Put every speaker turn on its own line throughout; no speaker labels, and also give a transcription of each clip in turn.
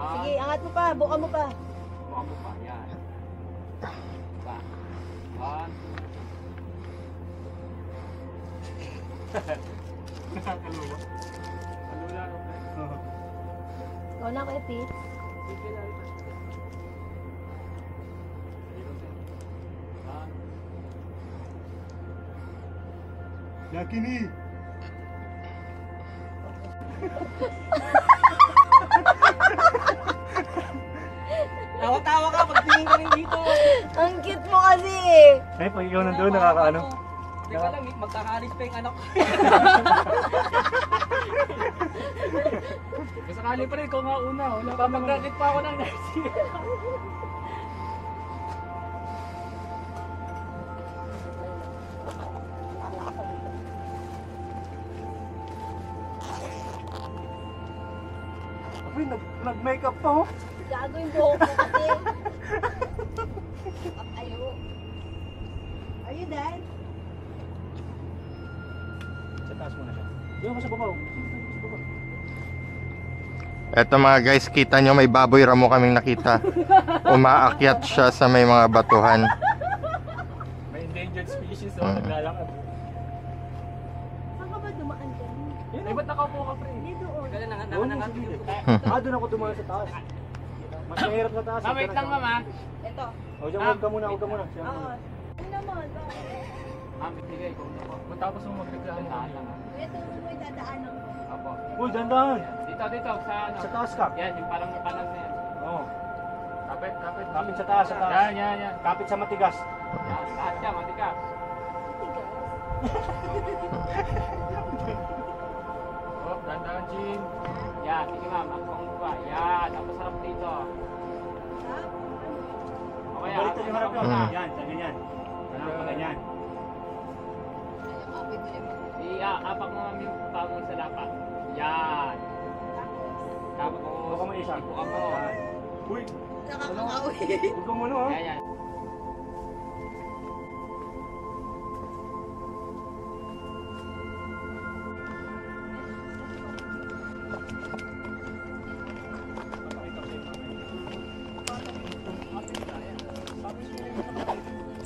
Sige, angat mo pa. Buka mo pa.
Buka mo pa. Yan. Pa. One. Nakakalula. Kalula no, pre.
Ikaw na kayo, Pete.
Sige na rin.
Yakin eh.
Tawa-tawa ka pag tingin ka rin dito.
Ang cute mo kasi.
Ay, pag ikaw nandun, nakakaano.
Hindi ka lang, magkakalis pa yung anak ko. Masakali pa rin, ikaw nga una. Wala pa, mag-graduate pa ako ng nursing.
Uy, nag-makeup pa oh.
Gago yung buhok mo kasi. Ayo. Are you done?
Sa taas mo na siya. Diyan mo sa babaw.
Eto mga guys, kita nyo may baboy ramo kaming nakita. Umaakyat siya sa may mga batuhan.
May endangered species o naglalakad.
Saan ka ba dumaan dyan?
Ay, ba't nakaupo ka, pre?
Hindi doon.
Kaya nangangatin yung
Doon ako dumaan sa taas. Mas mahirap sa taas.
wait lang, mama.
Ito.
O, diyan, huwag ka muna, huwag ka muna.
Oo. Ano naman?
Bigay ko. Matapos mo magreklamo.
Ito mo yung dadaanan ko.
Apo.
Uy, dandan.
Dito, sa ano?
Sa taas ka.
Yan, yung parang kanan na yan.
Oo.
Kapit.
Kapit sa taas, sa taas.
Yan.
Kapit sa matigas.
Yan, lahat yan, matigas. Oh, dandan, Jin. Yan, sige ma'am, akong ba. Yan, tapos harap dito. Okay,
Balik yung harap
harap
yun.
na.
Yan, sa ganyan. Ganyan pa ganyan.
Apak mo ma'am yung pagod sa lapat. Yan. Tapos,
Buka mo isa.
ibuka mo.
Uy,
Nakakakawi.
huwag ka muna oh.
Yan.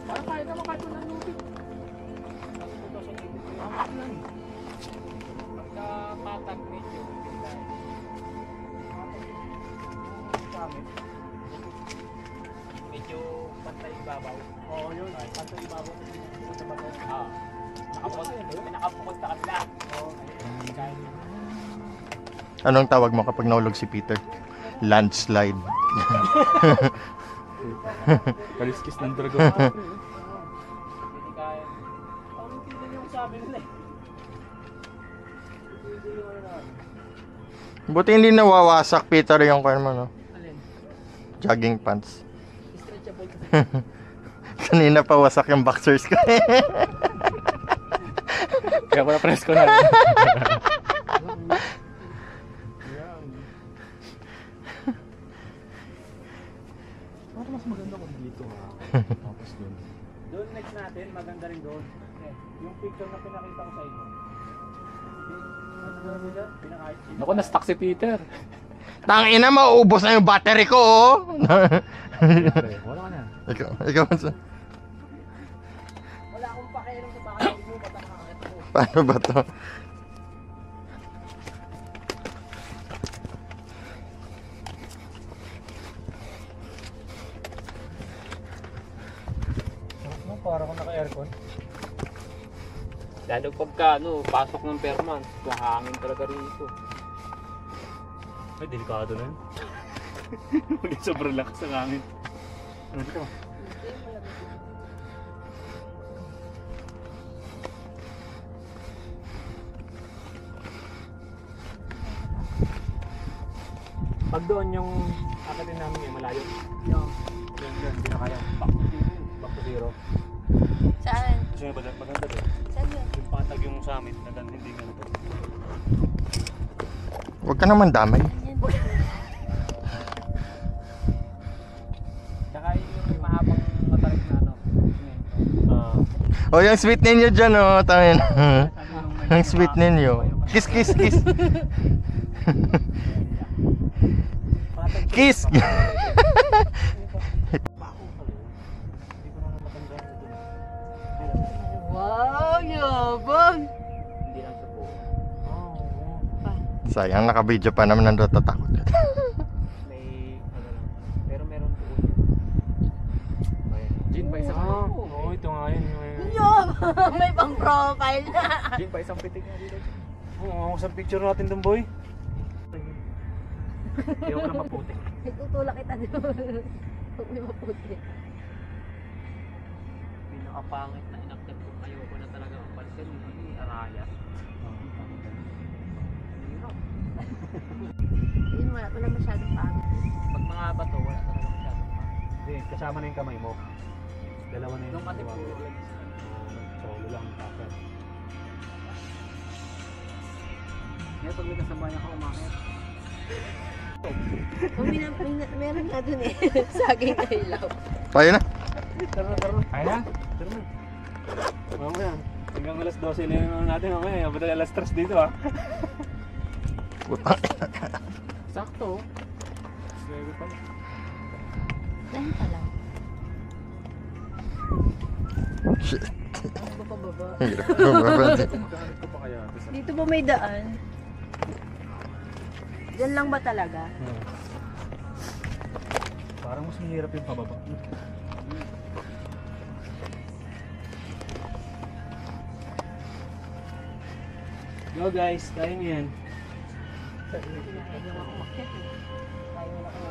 Para tayo na makatulad ng lubid. Pagka-patag medyo. Medyo pantay babaw.
Oo, yun. Pantay ibabaw. Sa bato.
Nakapukod na kabila.
Anong tawag mo kapag nahulog si Peter? Landslide.
Kaliskis ng dragon.
Hindi kaya.
Ang hindi yung sabi nila eh.
Buti hindi nawawasak, Peter, yung kwan mo, no?
Alin?
Jogging pants.
Stretchable kasi.
Kanina pa wasak yung boxers ko.
Kaya pala press ko na. Parang mas maganda kung dito ha. Tapos doon. Doon next natin, maganda rin doon. Yung picture na pinakita ko sa inyo.
Ako, na-stuck si Peter.
Tangina, mauubos na yung battery ko, oh.
Wala ka na.
Ikaw,
Wala akong pakialam sa bahay mo. Ba't ang kakakit mo?
paano ba to?
Para kung naka-aircon.
Lalo pagka, pasok ng perman, mahangin talaga rito.
Ay, delikado na yun. Huwag sobrang lakas ng hangin. Ano ito? Pag doon yung akatin namin yung malayo. Yun, hindi na kaya. Back to zero.
Saan?
Gusto nyo ba maganda doon?
Saan yun?
Yung patag yung summit na hindi ganito.
Huwag ka naman damay.
Tsaka yung mahabang matarik na
Oh, yung sweet ninyo dyan, oh. Tangin. Yung sweet ninyo. Kiss. Kiss!
Hindi ko na matandaan ito.
Wow, yabang!
Hindi lang siya po.
Oo.
Sayang, naka-video pa naman, natatakot ka.
May ano lang. Pero meron po. Ayan. Gin pa isang
Oo, ito nga yun.
Yabang! May pang profile na.
Gin pa isang pitik nga dito.
Oo, sa picture natin dun, boy.
Ayaw ko na maputik.
Tutulak kita doon. Huwag may maputi.
Pinakapangit na inakyat ko. Ayoko na talaga ang pansin. Yung Araya. Hirap.
Yun, wala masyadong pangit.
Pag mga bato, wala talaga masyadong pangit.
Hindi, kasama na yung kamay mo. Dalawa na yung
Nung kasi puro lang isa.
solo lang ang takot.
Ngayon pag may kasabayan ka umakit.
Meron nga dun eh. Saging na ilaw.
Tayo na.
Tara na, tara na. Kaya na? Tara na. Mamaya. Hanggang alas 12 na yun natin mamaya. Ba't alas 3 dito ah?
Putang.
Sakto.
Swego pa.
Yan pa lang.
Shit.
Ano pa baba?
Hirap bumaba.
Kahanap ko pa kaya.
Dito ba may daan? Diyan lang ba talaga?
Parang mas mahirap yung pababa. Go guys, kaya niyo yan.
Ayaw ako makit eh. Ayaw na ako.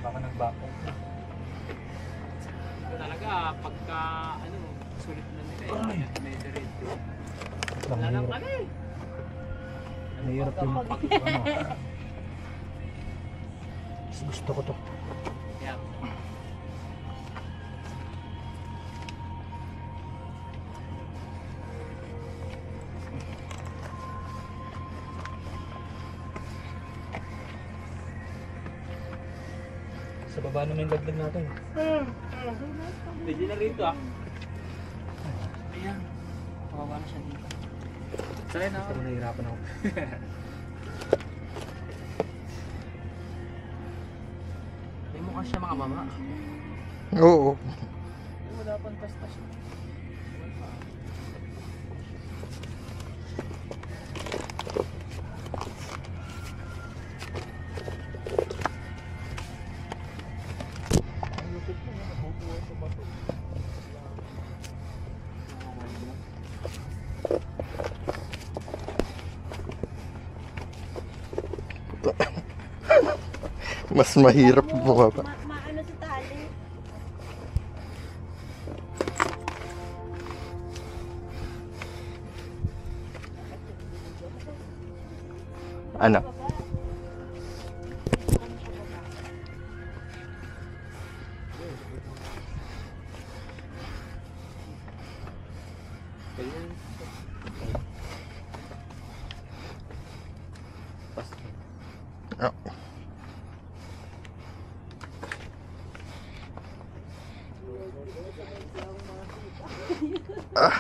Baka nagbakong.
Ito talaga, pagka ano, sulit na nila eh. May diretso. Wala lang kami.
Mahirap yung ano. Gusto ko to.
Yeah.
Sa baba naman yung laglag natin.
Pwede na rito ah. Ayan. Kawawa na siya dito. Sa'yo na.
Pero nahihirapan ako.
May mukha siya mga mama.
Oo.
Wala pang tas-tas.
Mas mahirap bumaba.
Maano sa tali?
Ano? Oh. Ah.